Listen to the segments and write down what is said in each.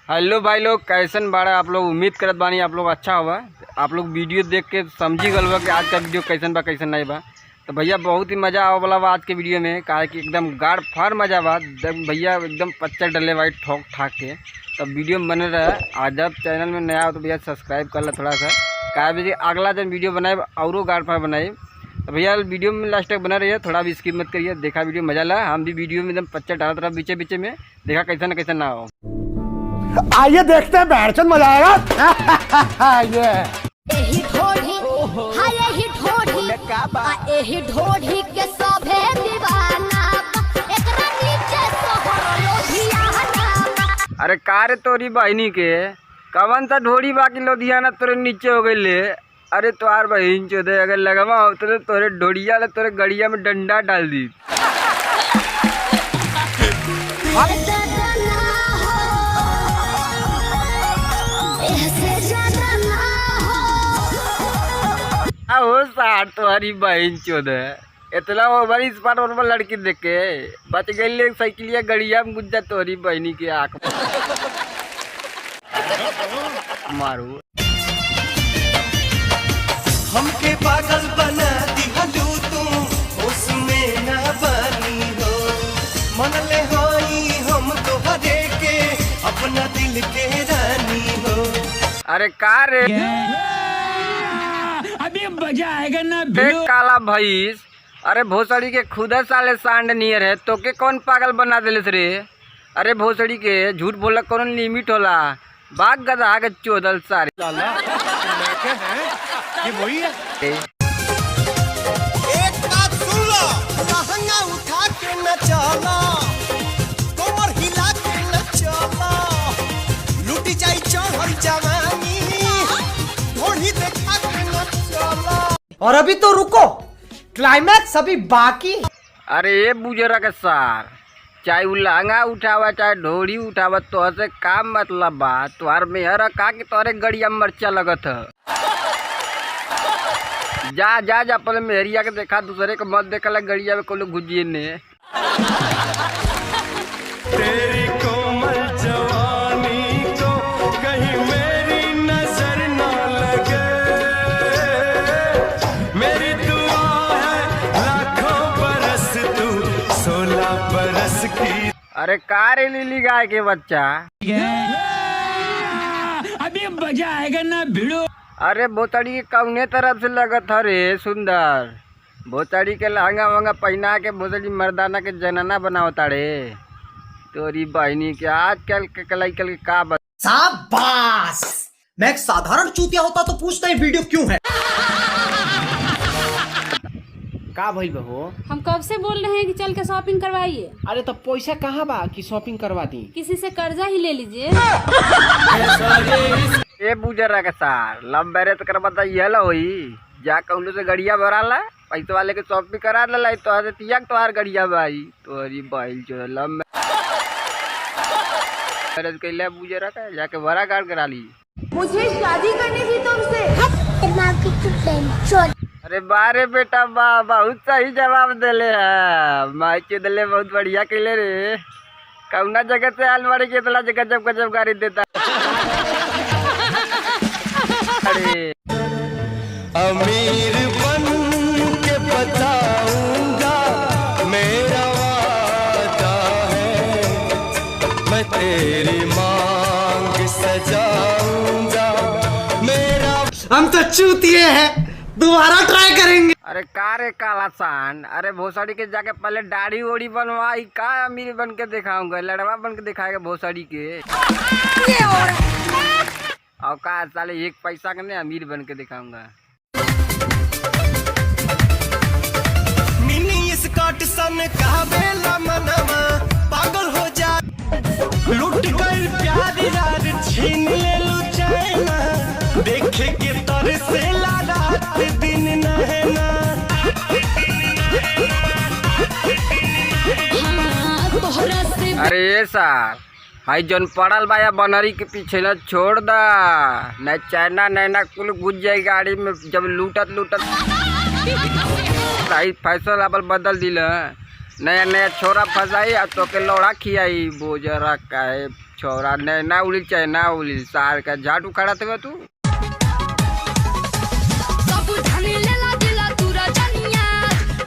Hello भाई लोग, कैसन बाड़ा आप लोग। उम्मीद करत बानी आप लोग अच्छा होगा। आप लोग वीडियो देख के समझी गल बा कि आज का वीडियो कैसन बा कैसन नहीं बा। तो भैया बहुत ही मज़ा आवे वाला बा आज के वीडियो में, काहे कि एकदम गाड़ फाड़ मज़ा बा। भैया एकदम पच्चर डले भाई ठोक ठाक के। तो वीडियो में बने रहे। आज जब चैनल में नया हो तो भैया सब्सक्राइब कर ला थोड़ा सा, काहे भैया अगला जब वीडियो बनाए और गाड़ फाड़ बनाए। तो भैया वीडियो में लास्ट तक बना रहिए, थोड़ा भी स्किप मत करिए। देखा वीडियो मजा ला, हम भी वीडियो में एकदम पच्चर डालत रहा बीचे बीचे में, देखा कैसा ना कैसा ना हो। आइए देखते हैं बैठचंद मजा आएगा। ये एही ढोढ़ी के सभे दीवाना एकरा नीचे सोहर लोधियाना। अरे का रे तोरी बहनी के कवन सा ढोड़ी बाकी लोधियाना तोरे नीचे हो गई। अरे तोहार बहन चोदे अगर लगवा हो तो तोरे ढोड़िया ले तोरे गड़िया में डंडा डाल दी। हो सार तुम्हारी बहन चोद इतना ओवर स्मार्ट और लड़की देख के बच गई साइकिलिया गड़िया में गुज्जा तोहरी बहनी के आँख मारू। हमके पागल बना दिहलू तू उसमें न बनी हो, मन ले होई हम तोहरे के अपना दिल के रानी हो। अरे का रे अभी मजा आएगा ना काला भैंस। अरे भोसड़ी के खुदा साले सांड नियर है तो के कौन पागल बना दिले रे। अरे भोसड़ी के झूठ बोला कौन लिमिट होला। बाग गधा के चोदल सारे ये वही है। एक बात सुन लो, लहंगा उठा के न चला, कमर हिला के न चला, लुटी जाई चढ़ल जवानी, ढोढ़ी देखा के न चला। और अभी तो रुको, क्लाइमैक्स अभी बाकी। अरे ये बुजरा के सार, चाहे उ लहंगा उठावा चाहे ढोड़ी उठावा, तो से का मतलब बा। तुहार मेहर का कि तोरे गड़िया मर्चा लगत है। जा जा जा पहले मेहरिया के देखा, दूसरे के मत देखला गड़िया में कोई घुजिए ने। तेरी कोमल जवानी को कहीं मेरी नजर न लगे, मेरी दुआ है लाखों बरस तू 16 बरस की। अरे का रे लीली गाय के बच्चा, अभी मजा आएगा ना भिड़ो। अरे भोतड़ी के कौने तरफ से लगत है रे सुंदर। भोतड़ी के लहंगा वहंगा पहना के भोतड़ी मर्दाना के जनाना बनावता रे। तोरी बहनी के आजकल के कल का शाबाश। मैं एक साधारण चूतिया होता तो पूछता है वीडियो क्यों है। का भइल बहो? हम कब से बोल रहे हैं कि चल के शॉपिंग करवाइए। अरे तो पैसा कहाँ बा कि शॉपिंग करवा दी? किसी से कर्जा ही ले लीजिए। ये बुजरा के सार लव मैरिज कर बता ये ला होई। जा कहूँ से गड़िया भरा ला, पैसा वाले के शॉपिंग करा ला, तो तिया तोहार गड़िया भाई तोरी बाइल जो लव मैरिज कैला बुजरा का जाके बड़ा गाड़ करा ली। मुझे शादी करनी थी तुमसे। अरे बारे बेटा बा बहुत सही जवाब दिले है। माई के दिले बहुत बढ़िया कैले रे। कौना जगह से आल बाड़ी के इतना गजब गजब गाड़ी देता। अरे अमीर बन के बताऊंगा, मेरा वादा है, मैं तेरी मांग सजाऊंगा, मेरा। हम तो चूतिए हैं, दोबारा ट्राई करेंगे। अरे का रे काला सान, अरे भोसड़ी के जाके पहले दाढ़ी ओढ़ी बनवाई, का अमीर बन के दिखाऊंगा, लड़वा बन के दिखाएगा भोसड़ी के। और का साले एक पैसा के नहीं अमीर बन के दिखाऊंगा। मिनी स्कॉट सन का बेला मनवा पागल हो जा, लुट गई प्यारी यार छीन ले लू चैना, देखे के तर से रात दिन नहना। अरे ये सार हाई जन पड़ल बाया बनरी के पीछे न छोड़ दा, न चाइना नैना कुल घुस जाए गाड़ी में। जब लूटत लूटत भाई फैसल बदल दिल नया नया छोरा फंसाई और तो के लोड़ा खियाई बोजरा काहे छोरा ने ना उलिल चाहे ना उलिल सार का झाट उखाड़ा थे तू। सब धनी लेला दिला तूरा जनिया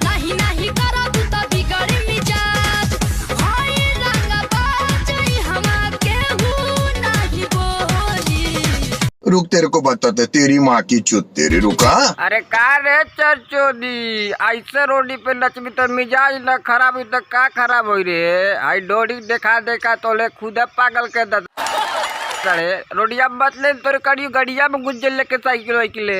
नहीं नहीं करा तू तो बिगड़ी मिजाज हाय रंग बाजई हमा केहू नहीं बोली। रुक तेरे को बताते तेरी माँ की चुत तेरी रुका। अरे का रे चरचोदी ऐसे रोडी पे नचबी तो मिजाज न खराब हुई तो का खराब हो रे। आई डोरी देखा देखा तोले खुद पागल के दे रोडिया बचले तोरे कड़ी गड़िया में गुंजल लेके साइकिल वाइकिल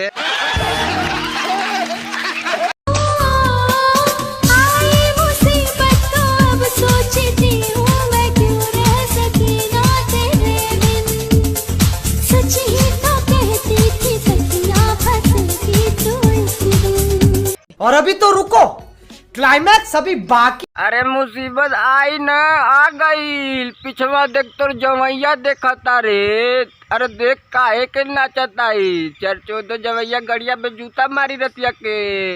और अभी तो रुको, क्लाइमैक्स अभी बाकी। अरे मुसीबत आई न आ गई पिछवा देख तोर जवैया देखता रे। अरे देख काहे के नाचता आई चरचो तो जवैया गड़िया में जूता मारी रतिया के।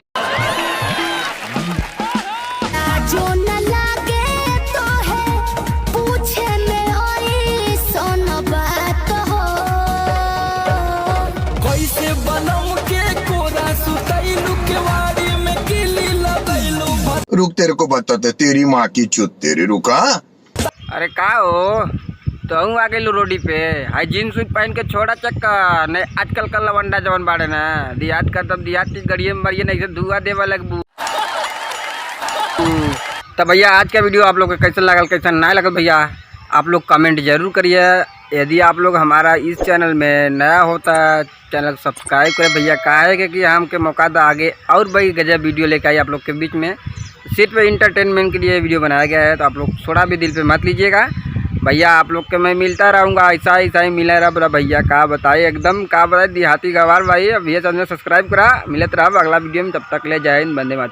जो न लागे तो है पूछे में आई सोन बात हो कैसे बनम के कोरा सुतैलू के वाड़ी में किली लगैलू। रुक तेरे को बताते तेरी माँ की चुत तेरी रुका। अरे का हो तो हूँ आ गई रोडी पे हाई जीन्स सूट पहन के छोड़ा चक्कर नहीं आजकल का लवंडा जवन बाड़े ना देहात का तब देहात की गड़िया में मरिए नहीं से धुआं देवा लगबू। तो भैया आज का वीडियो आप लोग को कैसा लगल कैसा ना लगल भैया आप लोग कमेंट जरूर करिए। यदि आप लोग हमारा इस चैनल में नया होता चैनल सब्सक्राइब करें भैया काहे कि हमके मौका दो आगे और भाई गजब वीडियो लेके आई आप लोग के बीच में। सिर्फ इंटरटेनमेंट के लिए वीडियो बनाया गया है तो आप लोग थोड़ा भी दिल पे मत लीजिएगा भैया। आप लोग के मैं मिलता रहूँगा ऐसा ही मिला रहा बुरा भैया का बताइए एकदम का बताए देहाती गवार भाई भैया चैनल सब्सक्राइब करा मिलत रहा अगला वीडियो में। तब तक ले जय हिंद वंदे मातरम।